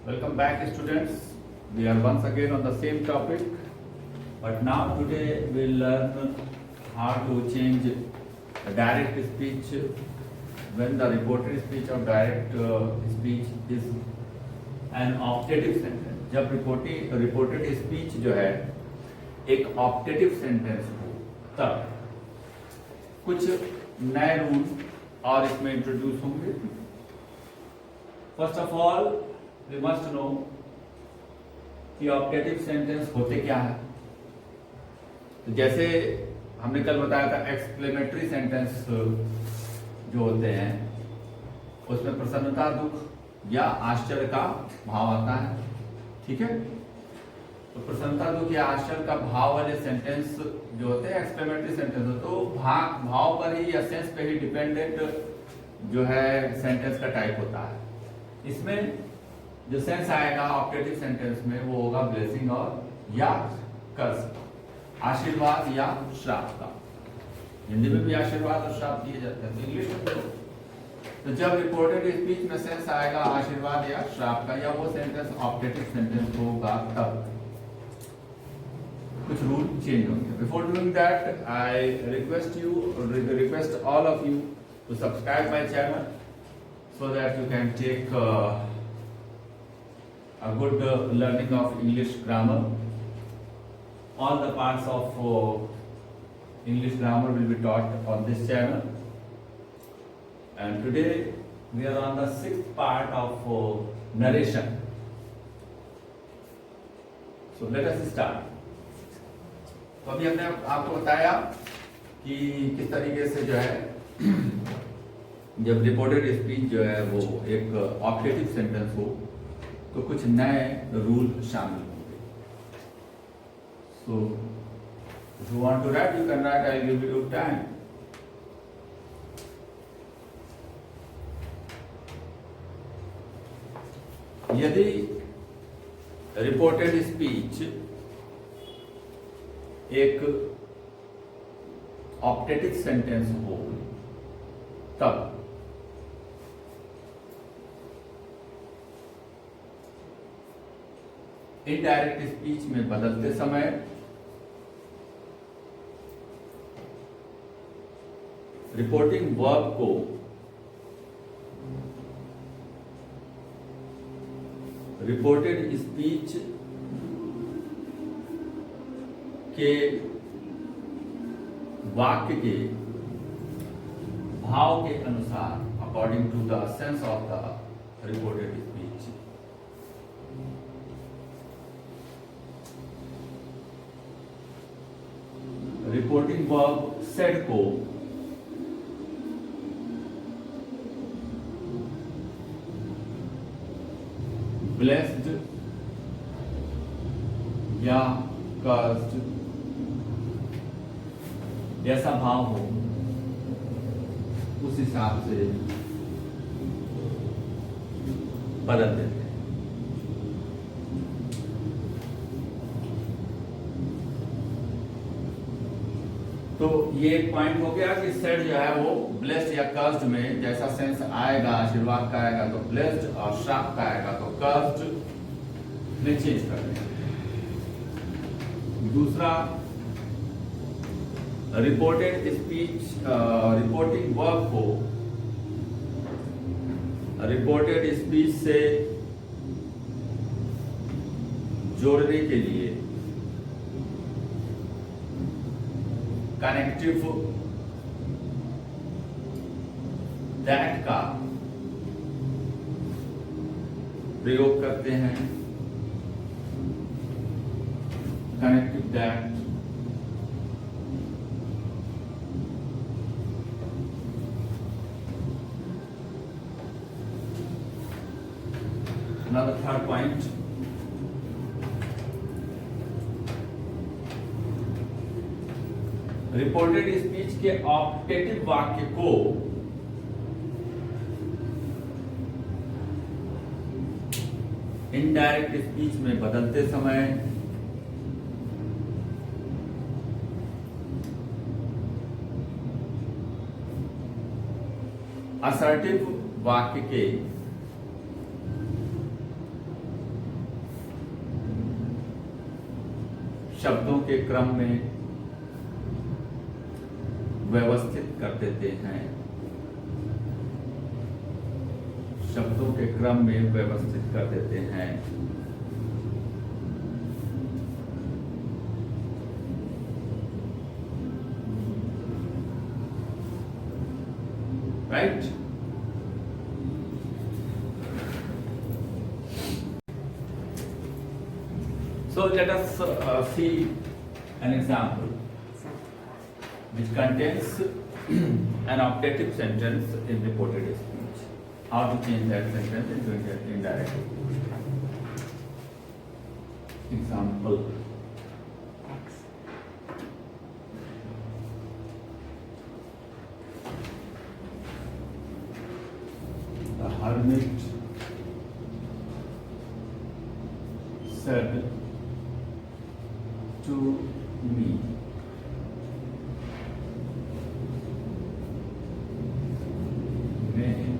Welcome back, students. We are once again on the same topic, but now today we'll learn how to change a direct speech when the reported speech or direct speech is an optative sentence. जब reported speech जो है एक optative sentence हो, तब कुछ नए rule और इसमें इंट्रोड्यूस होंगे. First of all we must know कि ऑप्टेटिव सेंटेंस होते क्या है. तो जैसे हमने कल बताया था एक्सक्लेमेटरी सेंटेंस जो होते हैं उसमें प्रसन्नता, दुख या आश्चर्य का भाव आता है. ठीक है, तो प्रसन्नता, दुख या आश्चर्य का भाव वाले सेंटेंस जो होते हैं एक्सक्लेमेटरी सेंटेंस, तो भाव पर ही या सेंस पे ही डिपेंडेंट जो है सेंटेंस का टाइप होता है. इसमें जो सेंस आएगा ऑप्टेटिव सेंटेंस में वो होगा ब्लेसिंग और या कर्स, आशीर्वाद या श्राप का. हिंदी में भी आशीर्वाद और श्राप दिए जाते हैं, तो इंग्लिश में तो जब रिपोर्टेड स्पीच में सेंस आएगा आशीर्वाद या श्राप का, या वो सेंटेंस ऑप्टेटिव सेंटेंस होगा, तब कुछ रूल चेंज होंगे. Before doing that I request all of you to subscribe my channel so that you can take a good learning of English grammar. All the parts of English grammar will be taught on this channel, and today we are on the 6th part of narration. So let us start. तो अभी हमने आपको बताया कि किस तरीके से जो है जब रिपोर्टेड स्पीच जो है वो एक ऑप्टेटिव सेंटेंस हो तो कुछ नए रूल शामिल होंगे. So if you want to write you can write, I give you time. यदि रिपोर्टेड स्पीच एक ऑप्टेटिव सेंटेंस हो तब इनडायरेक्ट स्पीच में बदलते समय रिपोर्टिंग वर्ब को रिपोर्टेड स्पीच के वाक्य के भाव के अनुसार, according to the sense of the reported speech, reporting verb said को ब्लेस्ड या कर्स्ड जैसा भाव हो उस हिसाब से बदल देते हैं. तो ये एक पॉइंट हो गया कि सेड जो है वो ब्लेस्ड या कर्स्ड में जैसा सेंस आएगा, आशीर्वाद का आएगा तो ब्लेस्ड, और श्राप का आएगा तो कर्स्ड में चेंज कर देंगे. दूसरा, रिपोर्टेड स्पीच रिपोर्टिंग वर्ब को रिपोर्टेड स्पीच से जोड़ने के लिए कनेक्टिव दैट का प्रयोग करते हैं. Connective that now the third point, reported speech के ऑप्टेटिव वाक्य को इनडायरेक्ट स्पीच में बदलते समय असर्टिव वाक्य के शब्दों के क्रम में व्यवस्थित कर देते हैं, शब्दों के क्रम में व्यवस्थित कर देते हैं। Right? So let us see an example which contains an optative sentence in reported speech. How to change that sentence into indirect. Example. The hermit said to me, may you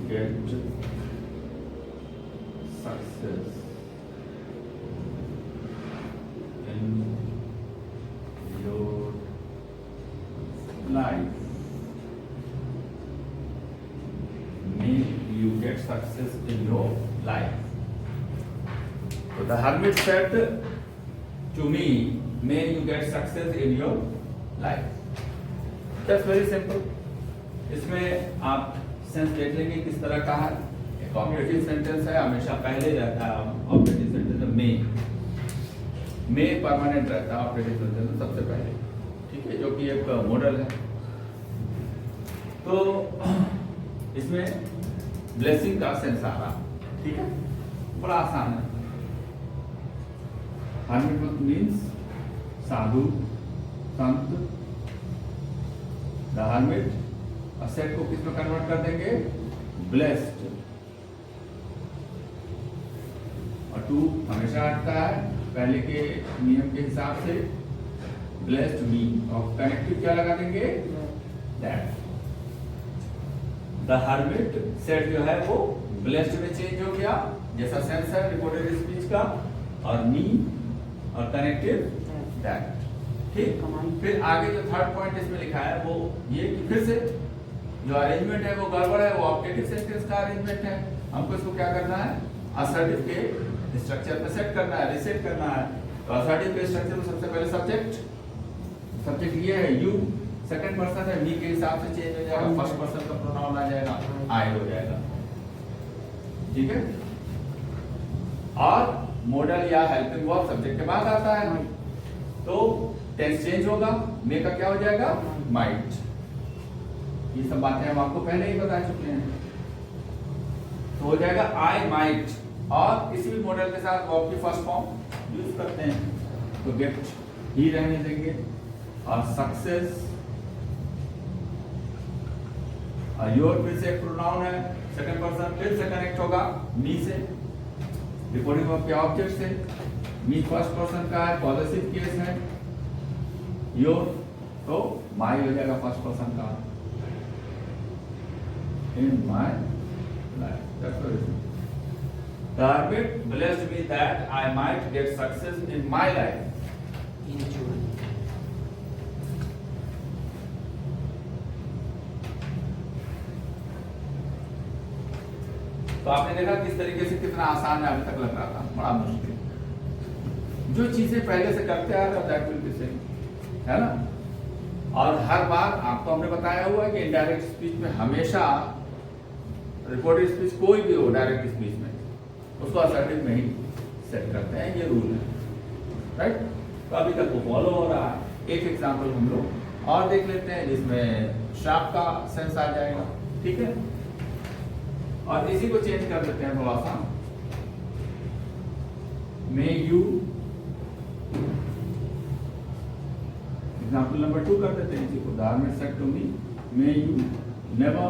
get success in your life. May you get success in your life. So the hermit said to me, may you get success in your life. That's very simple. इसमें आप sense देख लेंगे किस तरह का है। एक objective sentence है, हमेशा पहले रहता है ऑब्जेक्टिव सेंटेंस में परमानेंट रहता है ऑब्जेक्टिव सेंटेंस सबसे पहले, ठीक है, जो कि एक मॉडल है। तो इसमें ब्लेसिंग का सेंस आ रहा, ठीक है, बड़ा आसान है। hermit means Sadhu, Sant. The hermit set को किस में कन्वर्ट कर देंगे? ब्लेस्ड। और टू हमेशा हटता है पहले के नियम के हिसाब से, ब्लेस्ड मी, और कनेक्टिव क्या लगा देंगे? दैट। द hermit सेट जो है वो ब्लेस्ड में चेंज हो गया, जैसा सेंस है रिपोर्टेड स्पीच का, और मी और कनेक्टिव दैट, ठीक। फिर आगे जो थर्ड पॉइंट इसमें लिखा है वो ये कि फिर से जो अरेंजमेंट है वो गड़बड़ है, वो ऑब्जेक्टिव सेंटेंस का अरेंजमेंट है। हमको इसको क्या करना है? असर्टिव के स्ट्रक्चर पे सेट करना है, रिसेट करना है। तो असर्टिव के स्ट्रक्चर में सबसे पहले सब्जेक्ट ये है यू, सेकंड पर्सन है, मी के हिसाब से चेंज हो जाएगा, फर्स्ट पर्सन का प्रोनाउन आ जाएगा, आई हो जाएगा, ठीक है। और मॉडल या हेल्पिंग वर्ब सब्जेक्ट के बाद आता है, तो टेंस चेंज होगा, मे का क्या हो जाएगा? माइट। ये सब बातें हम आपको पहले ही बता चुके हैं। तो हो जाएगा आई माइट, और किसी भी मॉडल के साथ वर्ब की फर्स्ट फॉर्म यूज करते हैं, तो गेट ही रहने देंगे। और सक्सेस, और योर फिर से एक प्रोनाउन है, सेकंड पर्सन, फिर से कनेक्ट होगा मी से, रिपोर्टिंग वर्ब के ऑब्जेक्ट से। मी फर्स्ट पर्सन का है, पॉजिटिव केस है, योर तो माई हो जाएगा फर्स्ट पर्सन का, in my life. That's what it is. The hermit blessed me that I might get success in my life. In June. तो आपने देखा किस तरीके से कितना आसान है, अभी तक लग रहा था बड़ा मुश्किल। जो चीजें पहले से करते आ रहे हो दैट विल बी सेम, है ना। और हर बार आपको हमने बताया हुआ है कि इनडायरेक्ट स्पीच में हमेशा रिपोर्टेड स्पीच कोई भी हो, डायरेक्ट स्पीच में उसको असर्टिव में ही सेट करते हैं, ये रूल है, राइट। तो अभी तक वो फॉलो हो रहा है। एक एग्जांपल हम लोग और देख लेते हैं जिसमें शार्प का सेंस आ जाएगा, ठीक है। और इसी को चेंज कर देते हैं थोड़ा सा, मे यू, एग्जाम्पल नंबर 2 कर देते हैं इसी को। The hermit said to me, may you never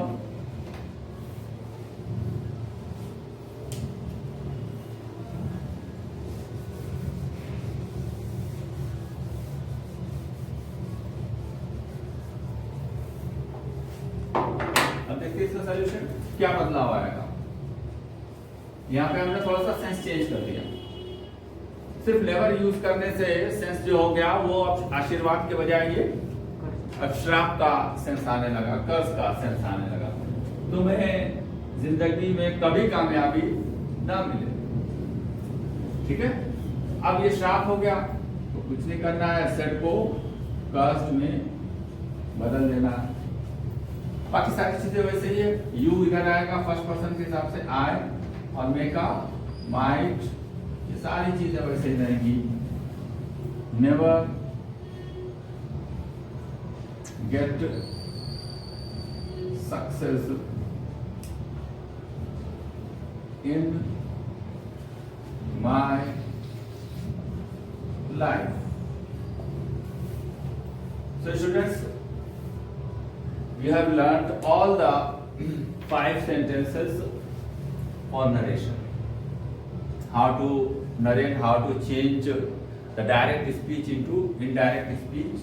अब देखते हैं इसका सॉल्यूशन क्या बदलाव आएगा। यहाँ पे हमने थोड़ा सा सेंस चेंज कर दिया। सिर्फ नेवर यूज करने से सेंस जो हो गया वो अब आशीर्वाद के बजाय ये अब श्राप का सेंस आने लगा, कर्ज का सेंस आने लगा। तुम्हें जिंदगी में कभी कामयाबी ना मिले, ठीक है। अब ये श्राप हो गया तो कुछ नहीं करना है, सेट को कर्ज में बदल देना है। बाकी सारी चीजें वैसे ही है। यू इधर आएगा फर्स्ट पर्सन के हिसाब से, आई और मेका, माइट, ये सारी चीजें वैसे ही रहेंगी। Never get success in my life. So students, we have learned all the 5 sentences for narration. How to narrate, how to change the direct speech into indirect speech.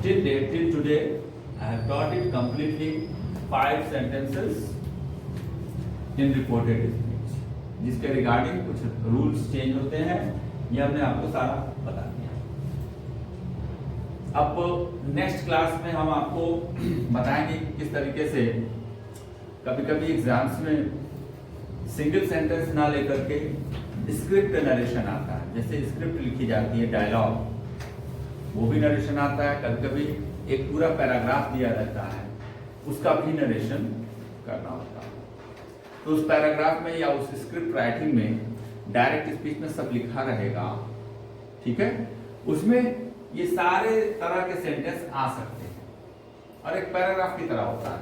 Till today, I have taught it completely 5 sentences in reported speech. जिसके regarding कुछ rules change होते हैं, ये हमने आपको सारा बता दिया। अब नेक्स्ट क्लास में हम आपको बताएंगे किस तरीके से कभी कभी एग्जाम्स में सिंगल सेंटेंस ना लेकर के स्क्रिप्ट नरेशन आता है। जैसे स्क्रिप्ट लिखी जाती है, डायलॉग, वो भी नरेशन आता है। कभी कभी एक पूरा पैराग्राफ दिया रहता है, उसका भी नरेशन करना होता है। तो उस पैराग्राफ में या उस स्क्रिप्ट राइटिंग में डायरेक्ट स्पीच में सब लिखा रहेगा, ठीक है। उसमें ये सारे तरह के सेंटेंस आ सकते हैं और एक पैराग्राफ की तरह होता है।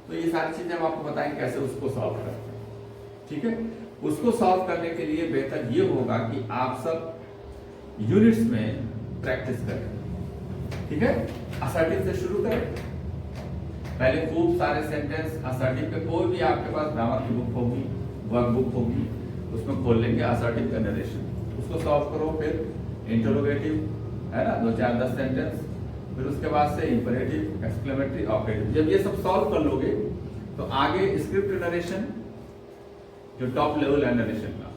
तो ये सारी चीजें हम आपको बताएंगे कैसे उसको सॉल्व करते हैं, ठीक है। उसको सॉल्व करने के लिए बेहतर ये होगा कि आप सब यूनिट्स में प्रैक्टिस करें, ठीक है। असर्टिव से शुरू करें, पहले खूब सारे सेंटेंस असर्टिव पे, कोई भी आपके पास ग्रामर की बुक होगी, वर्क बुक होगी, उसमें खोल लेंगे असर्टिव का नरेशन, उसको सॉल्व करो। फिर इंटरोगेटिव है ना, 2, 4, 10 सेंटेंस, फिर उसके बाद से इंपरेटिव, एक्सक्लेमेटरी, ऑपरेटिव। जब ये सब सॉल्व कर लोगे तो आगे स्क्रिप्ट नरेशन जो टॉप लेवल है नरेशन का,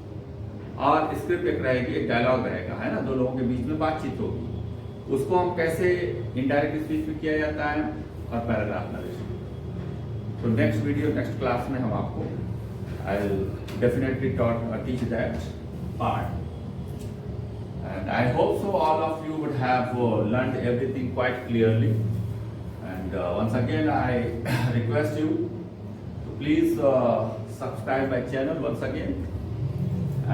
और स्क्रिप्ट एक रहेगी, एक डायलॉग रहेगा, है ना, 2 लोगों के बीच में बातचीत होगी। उसको हम कैसे इनडायरेक्ट स्पीच में किया जाता है, और पैराग्राफ नरेशन। तो नेक्स्ट वीडियो, नेक्स्ट क्लास में हम आपको I will definitely teach that part. And I hope so all of you would have learned everything quite clearly. And once again I request you to please subscribe my channel once again,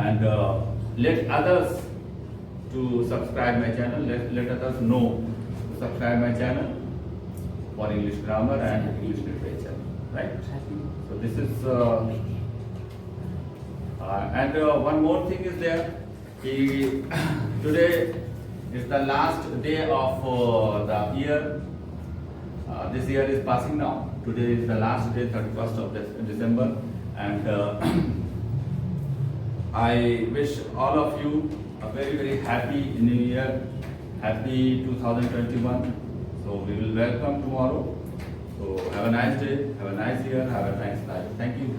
and let others to subscribe my channel. Let others know to subscribe my channel for English grammar and English literature. Right? So this is and one more thing is there. Today is the last day of the year. This year is passing now. Today is the last day, 31st of December, and I wish all of you a very, very happy New Year, happy 2021. So we will welcome tomorrow. So have a nice day, have a nice year, have a nice life. Thank you.